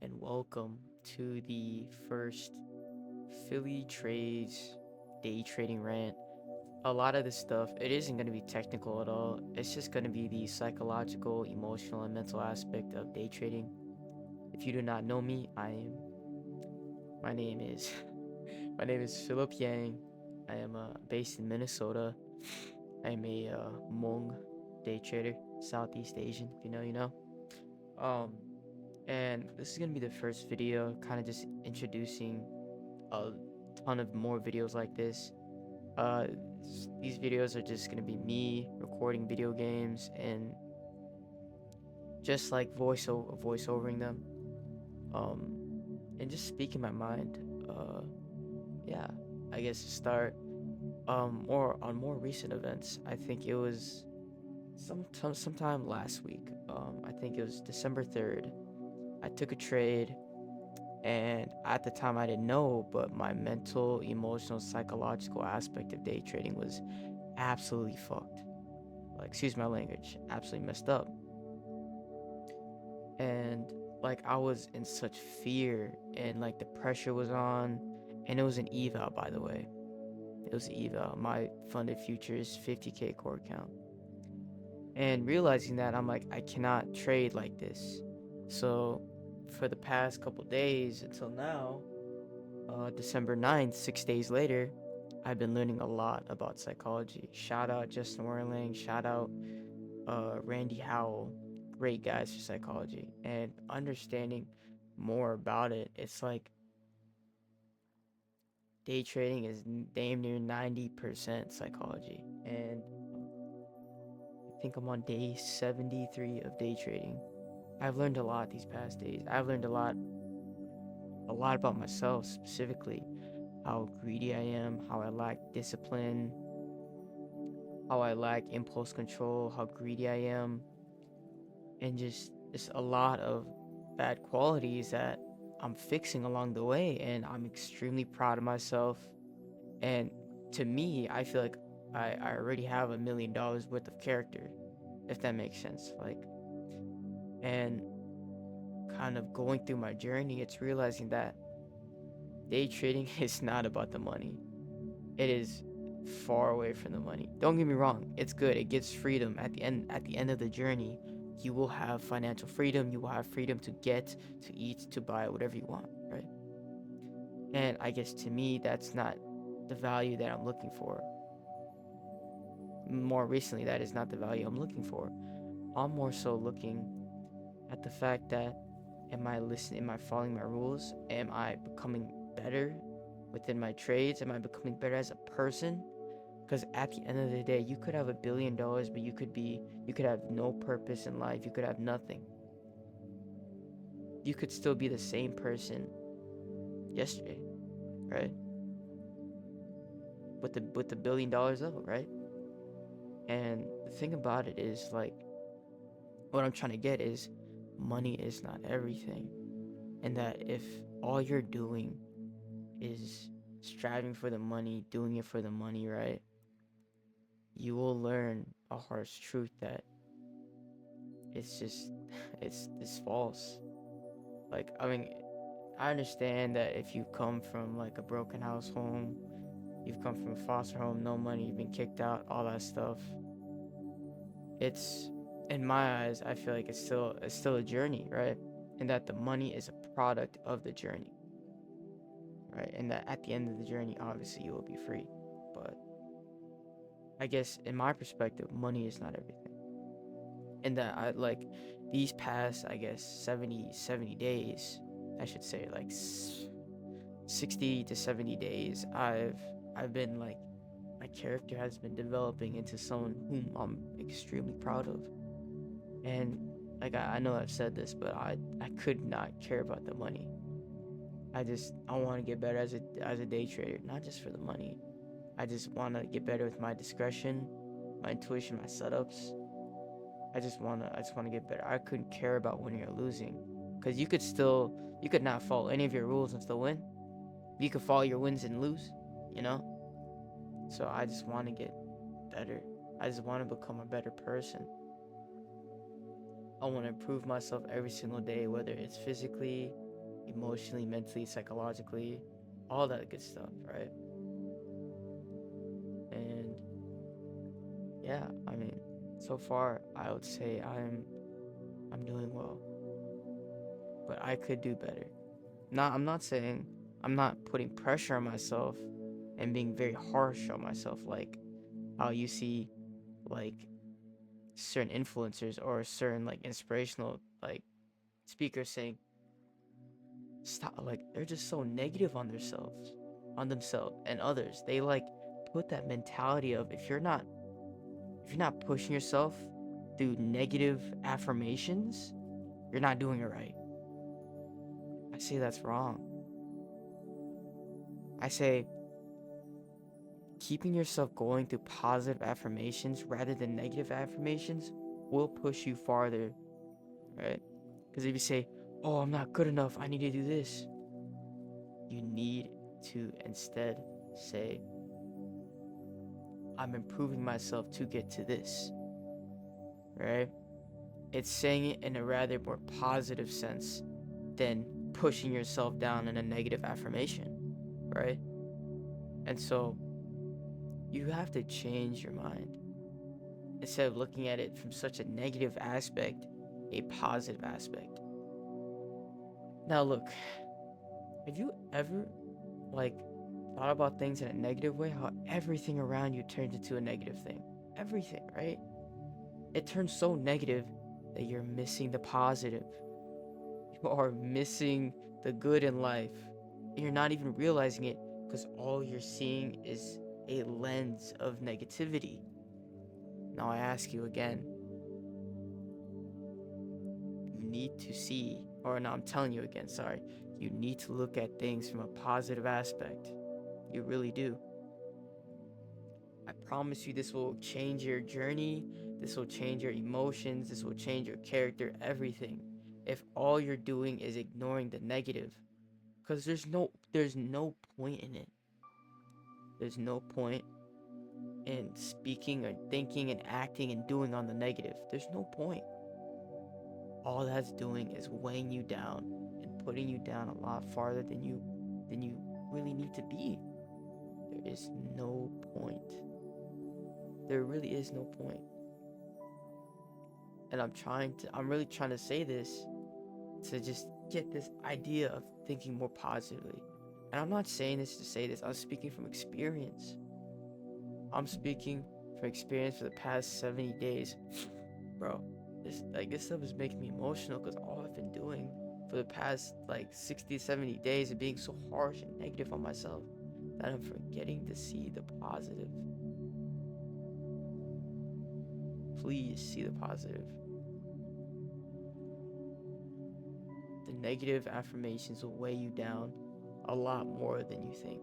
and welcome to the first Philly Trades day trading rant. A lot of this stuff, it isn't going to be technical at all. It's just going to be the psychological, emotional, and mental aspect of day trading. If you do not know me, my name is, my name is Philip Yang. I am based in Minnesota. I am a Hmong day trader, Southeast Asian. If you know, you know. Um, and this is gonna be the first video, kind of just introducing a ton of more videos like this. Uh, these videos are just gonna be me recording video games and just like voiceovering them, um, and just speaking my mind. Yeah, I guess to start, or on more recent events. I think it was sometime last week. I think it was December 3rd. I took a trade. And at the time, I didn't know, but my mental, emotional, psychological aspect of day trading was absolutely fucked. Like, excuse my language, absolutely messed up. And like, I was in such fear, and like, the pressure was on. And it was an eval, by the way. It was an eval. My funded future is 50K core count. And realizing that, I'm like, I cannot trade like this. So, for the past couple days until now, December 9th, 6 days later, I've been learning a lot about psychology. Shout out Justin Werling, shout out Randy Howell, great guys for psychology. And understanding more about it, it's like day trading is damn near 90% psychology. And I think I'm on day 73 of day trading. I've learned a lot these past days. I've learned a lot about myself specifically, how greedy I am, how I lack discipline, how I lack impulse control, how greedy I am, and just a lot of bad qualities that I'm fixing along the way. And I'm extremely proud of myself. And to me, I feel like I already have $1 million worth of character, if that makes sense. Like, and kind of going through my journey, it's realizing that day trading is not about the money. It is far away from the money. Don't get me wrong, it's good. It gives freedom at the end of the journey. You will have financial freedom, you will have freedom to get, to eat, to buy whatever you want, right? And I guess to me that's not the value that I'm looking for. More recently, that is not the value I'm looking for. I'm more so looking at the fact that, am I listening, am I following my rules? Am I becoming better within my trades? Am I becoming better as a person? Because at the end of the day, you could have $1 billion, but you could have no purpose in life. You could have nothing. You could still be the same person yesterday, right? With the $1 billion level, right? And the thing about it is, like, what I'm trying to get is, money is not everything, and that if all you're doing is striving for the money, doing it for the money, right? You will learn a harsh truth that it's just it's false. Like, I mean, I understand that if you come from like a broken house home, you've come from a foster home, no money, you've been kicked out, all that stuff. It's, in my eyes, I feel like it's still a journey, right? And that the money is a product of the journey, right? And that at the end of the journey, obviously you will be free. But I guess in my perspective, money is not everything. And that I like these past, I guess, 70 days, I should say, like 60 to 70 days, I've been like, my character has been developing into someone whom I'm extremely proud of. And like, I know I've said this, but I could not care about the money. I want to get better as a day trader, not just for the money. I just want to get better with my discretion, my intuition, my setups. I just want to get better. I couldn't care about winning or losing, because you could not follow any of your rules and still win. You could follow your wins and lose, you know. So I just want to get better. I just want to become a better person. I want to improve myself every single day, whether it's physically, emotionally, mentally, psychologically, all that good stuff, right? And yeah, I mean, so far I would say I'm doing well, but I could do better. I'm not saying I'm not putting pressure on myself and being very harsh on myself, like how you see like certain influencers or certain like inspirational like speakers saying stop, like they're just so negative on themselves and others. They like put that mentality of if you're not pushing yourself through negative affirmations, you're not doing it right. I say that's wrong. I say keeping yourself going through positive affirmations rather than negative affirmations will push you farther, right? Because if you say, oh, I'm not good enough, I need to do this, you need to instead say, I'm improving myself to get to this, right? It's saying it in a rather more positive sense than pushing yourself down in a negative affirmation, right? And so you have to change your mind. Instead of looking at it from such a negative aspect, a positive aspect. Now, look, have you ever, like, thought about things in a negative way? How everything around you turns into a negative thing? Everything, right? It turns so negative that you're missing the positive. You are missing the good in life. And you're not even realizing it because all you're seeing is a lens of negativity. Now, I ask you again, you need to see, or no, I'm telling you again, sorry, you need to look at things from a positive aspect. You really do. I promise you this will change your journey, this will change your emotions, this will change your character, everything. If all you're doing is ignoring the negative, because there's no point in it. There's no point in speaking or thinking and acting and doing on the negative. There's no point. All that's doing is weighing you down and putting you down a lot farther than you really need to be. There is no point. There really is no point. And I'm really trying to say this to just get this idea of thinking more positively. And I'm not saying this to say this. I'm speaking from experience. I'm speaking from experience for the past 70 days. Bro, this stuff is making me emotional because all I've been doing for the past like 60, 70 days is being so harsh and negative on myself that I'm forgetting to see the positive. Please see the positive. The negative affirmations will weigh you down a lot more than you think.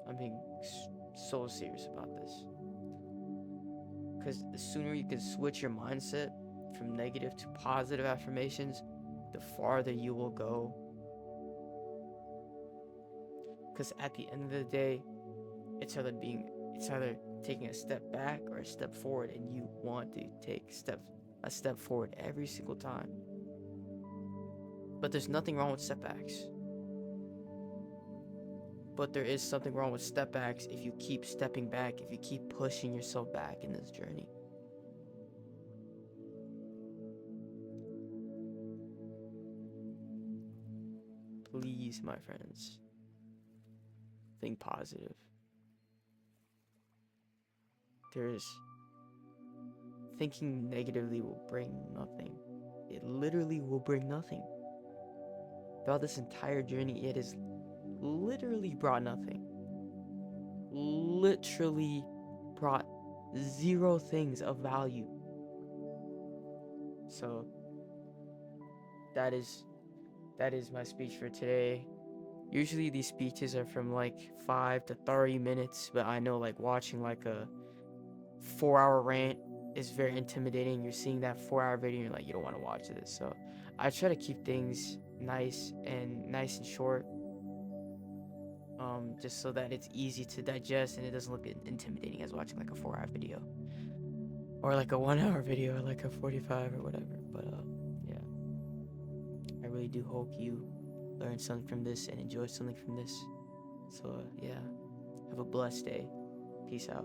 I'm being so serious about this. Because the sooner you can switch your mindset from negative to positive affirmations, the farther you will go. Because at the end of the day, it's either taking a step back or a step forward, and you want to take a step forward every single time. But there's nothing wrong with setbacks. But there is something wrong with step backs if you keep stepping back, if you keep pushing yourself back in this journey. Please, my friends, think positive. Thinking negatively will bring nothing. It literally will bring nothing. Throughout this entire journey, it has literally brought nothing. Literally brought zero things of value. So that is my speech for today. Usually these speeches are from like 5 to 30 minutes, but I know like watching like a 4-hour rant is very intimidating. You're seeing that 4-hour video and you're like, you don't want to watch this. So I try to keep things nice and short, just so that it's easy to digest and it doesn't look intimidating as watching like a 4-hour video or like a 1-hour video or like a 45 or whatever. But yeah, I really really do hope you learn something from this and enjoy something from this. So, yeah, have a blessed day. Peace out.